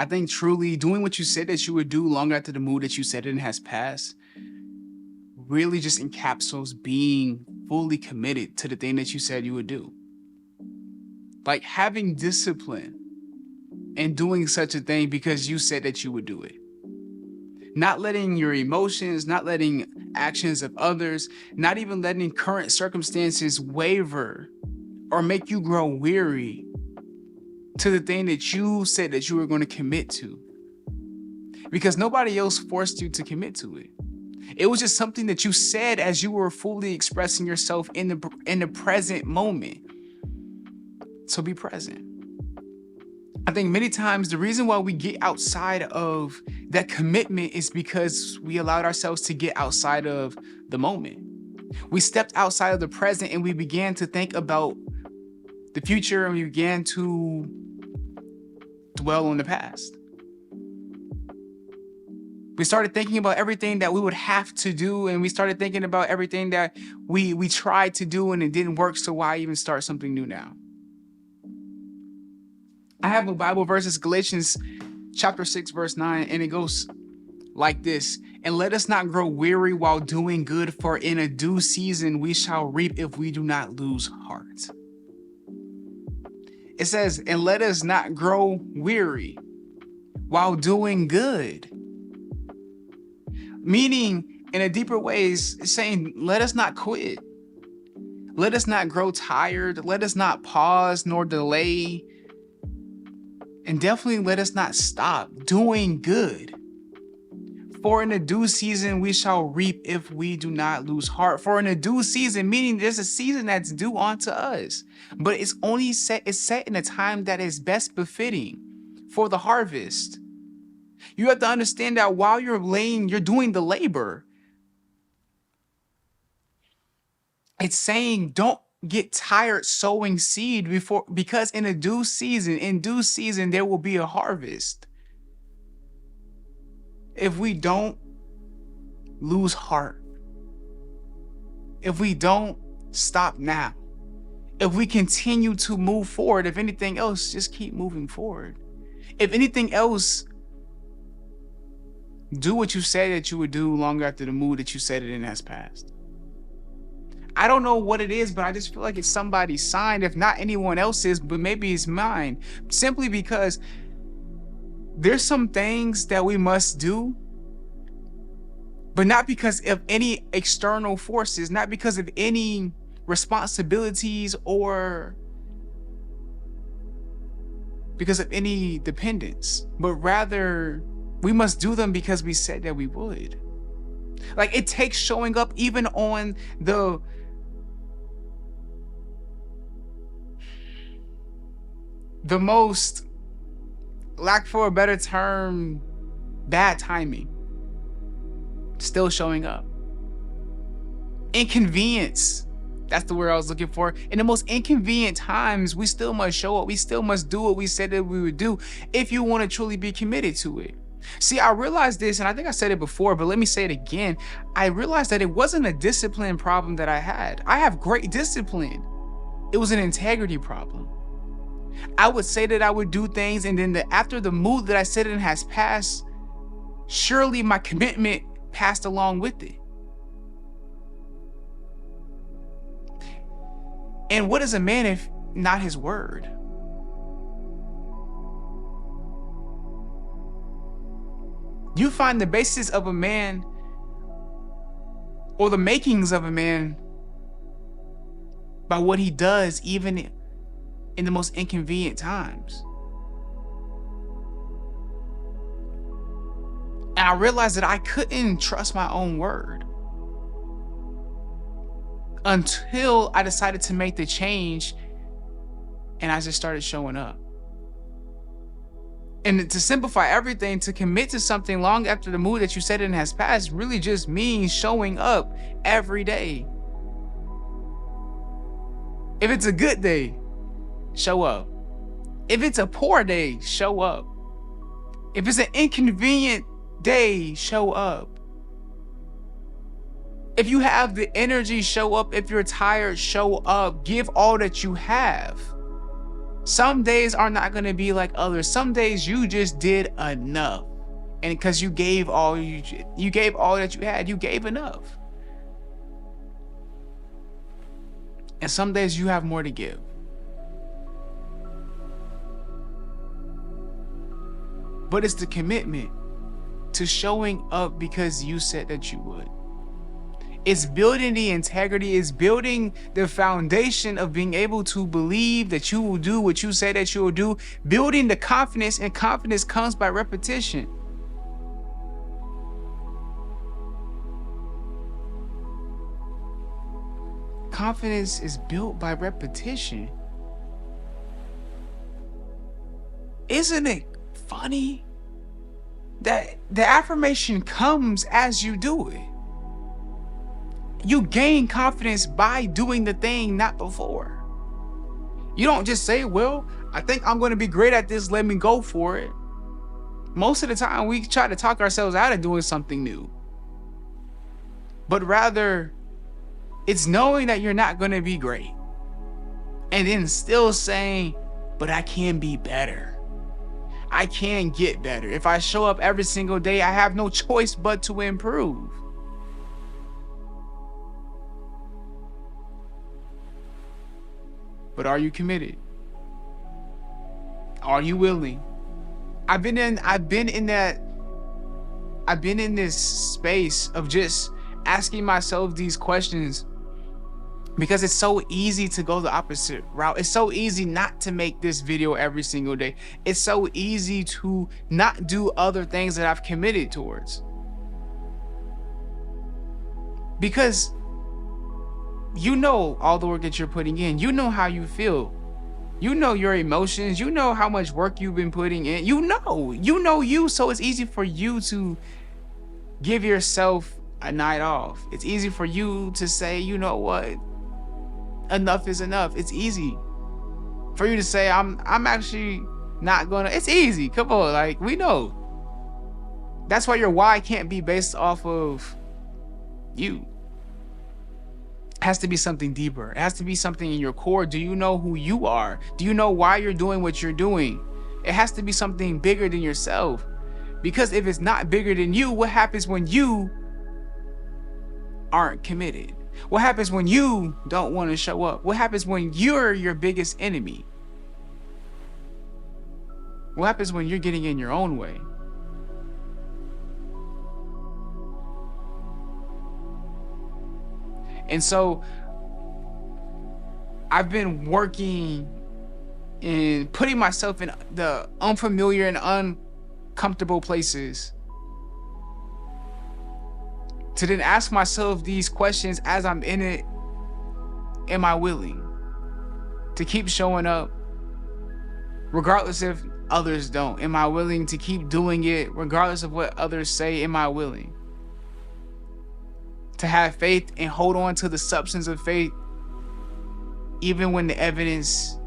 I think truly doing what you said that you would do long after the mood that you said it has passed really just encapsulates being fully committed to the thing that you said you would do. Like having discipline and doing such a thing because you said that you would do it. Not letting your emotions, not letting actions of others, not even letting current circumstances waver or make you grow weary to the thing that you said that you were going to commit to. Because nobody else forced you to commit to it. It was just something that you said as you were fully expressing yourself in the present moment. So be present. I think many times the reason why we get outside of that commitment is because we allowed ourselves to get outside of the moment. We stepped outside of the present and we began to think about the future, and we began to dwell on the past. We started thinking about everything that we would have to do, and we started thinking about everything that we tried to do and it didn't work, so why even start something new now? I have a Bible verse, it's Galatians chapter 6, verse 9, and it goes like this: "And let us not grow weary while doing good, for in a due season we shall reap if we do not lose heart." It says, and let us not grow weary while doing good. Meaning, in a deeper way, is saying, let us not quit. Let us not grow tired. Let us not pause nor delay. And definitely let us not stop doing good. For in a due season we shall reap if we do not lose heart. For in a due season, meaning there's a season that's due onto us, but it's set in a time that is best befitting for the harvest. You have to understand that while you're doing the labor. It's saying don't get tired sowing seed because in due season, there will be a harvest. If we don't lose heart, if we don't stop now, if we continue to move forward, if anything else, just keep moving forward. If anything else, do what you said that you would do long after the mood that you said it in has passed. I don't know what it is, but I just feel like it's somebody's sign, if not anyone else's, but maybe it's mine. Simply because there's some things that we must do, but not because of any external forces, not because of any responsibilities or because of any dependence, but rather we must do them because we said that we would. Like, it takes showing up even on the most, lack for a better term, bad timing. Still showing up. Inconvenience. That's the word I was looking for. In the most inconvenient times, we still must show up. We still must do what we said that we would do if you want to truly be committed to it. See, I realized this, and I think I said it before, but let me say it again. I realized that it wasn't a discipline problem that I had. I have great discipline. It was an integrity problem. I would say that I would do things, and then after the mood that I said it has passed, surely my commitment passed along with it. And what is a man if not his word? You find the basis of a man or the makings of a man by what he does, even in the most inconvenient times. And I realized that I couldn't trust my own word until I decided to make the change and I just started showing up. And to simplify everything, to commit to something long after the mood that you said it has passed really just means showing up every day. If it's a good day, show up. If it's a poor day, show up. If it's an inconvenient day, show up. If you have the energy, show up. If you're tired, show up. Give all that you have. Some days are not going to be like others. Some days you just did enough. And because you gave all you gave all that you had, you gave enough. And some days you have more to give. But it's the commitment to showing up because you said that you would. It's building the integrity, it's building the foundation of being able to believe that you will do what you say that you will do, building the confidence, and confidence comes by repetition. Confidence is built by repetition. Isn't it funny that the affirmation comes as you do it? You gain confidence by doing the thing, not before. You don't just say, well, I think I'm going to be great at this, let me go for it. Most of the time, we try to talk ourselves out of doing something new. But rather, it's knowing that you're not going to be great. And then still saying, but I can be better. I can get better. If I show up every single day, I have no choice but to improve. But are you committed? Are you willing? I've been in this space of just asking myself these questions because it's so easy to go the opposite route. It's so easy not to make this video every single day. It's so easy to not do other things that I've committed towards. Because you know all the work that you're putting in. You know how you feel. You know your emotions. You know how much work you've been putting in. You know you. So it's easy for you to give yourself a night off. It's easy for you to say, you know what? Enough is enough. It's easy for you to say, I'm actually not gonna. It's easy. Come on, like, we know. That's why your why can't be based off of you. It has to be something deeper. It has to be something in your core. Do you know who you are? Do you know why you're doing what you're doing? It has to be something bigger than yourself. Because if it's not bigger than you, what happens when you aren't committed? What happens when you don't want to show up? What happens when you're your biggest enemy? What happens when you're getting in your own way? And so I've been working and putting myself in the unfamiliar and uncomfortable places to then ask myself these questions as I'm in it. Am I willing to keep showing up regardless if others don't? Am I willing to keep doing it regardless of what others say? Am I willing to have faith and hold on to the substance of faith even when the evidence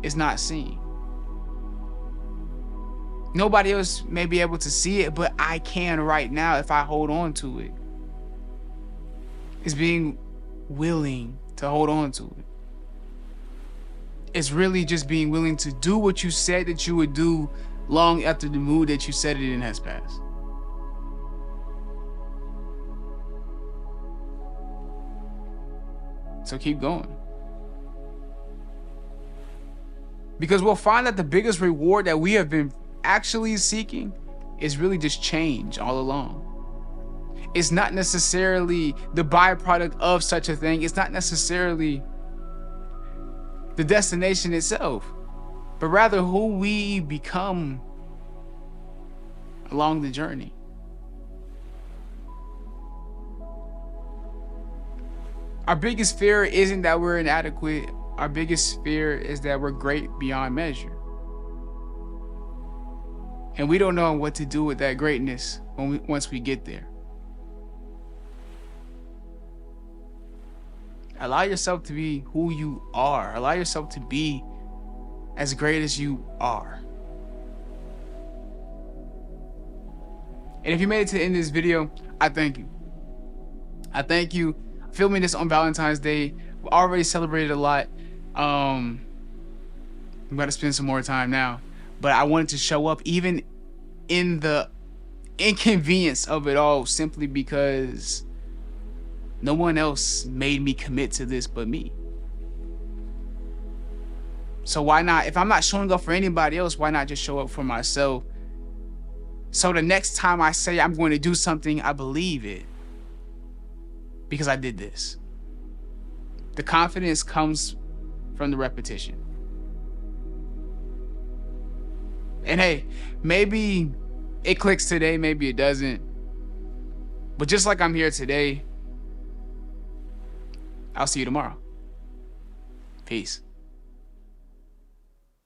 is not seen? Nobody else may be able to see it, but I can right now if I hold on to it. It's being willing to hold on to it. It's really just being willing to do what you said that you would do long after the mood that you said it in has passed. So keep going. Because we'll find that the biggest reward that we have been actually seeking is really just change all along. It's not necessarily the byproduct of such a thing. It's not necessarily the destination itself, but rather who we become along the journey. Our biggest fear isn't that we're inadequate. Our biggest fear is that we're great beyond measure. And we don't know what to do with that greatness once we get there. Allow yourself to be who you are. Allow yourself to be as great as you are. And if you made it to the end of this video, I thank you. I thank you. Filming this on Valentine's Day. We already celebrated a lot. I'm about to spend some more time now. But I wanted to show up even in the inconvenience of it all, simply because no one else made me commit to this but me. So why not, if I'm not showing up for anybody else, why not just show up for myself? So the next time I say I'm going to do something, I believe it, because I did this. The confidence comes from the repetition. And hey, maybe it clicks today, maybe it doesn't. But just like I'm here today, I'll see you tomorrow. Peace.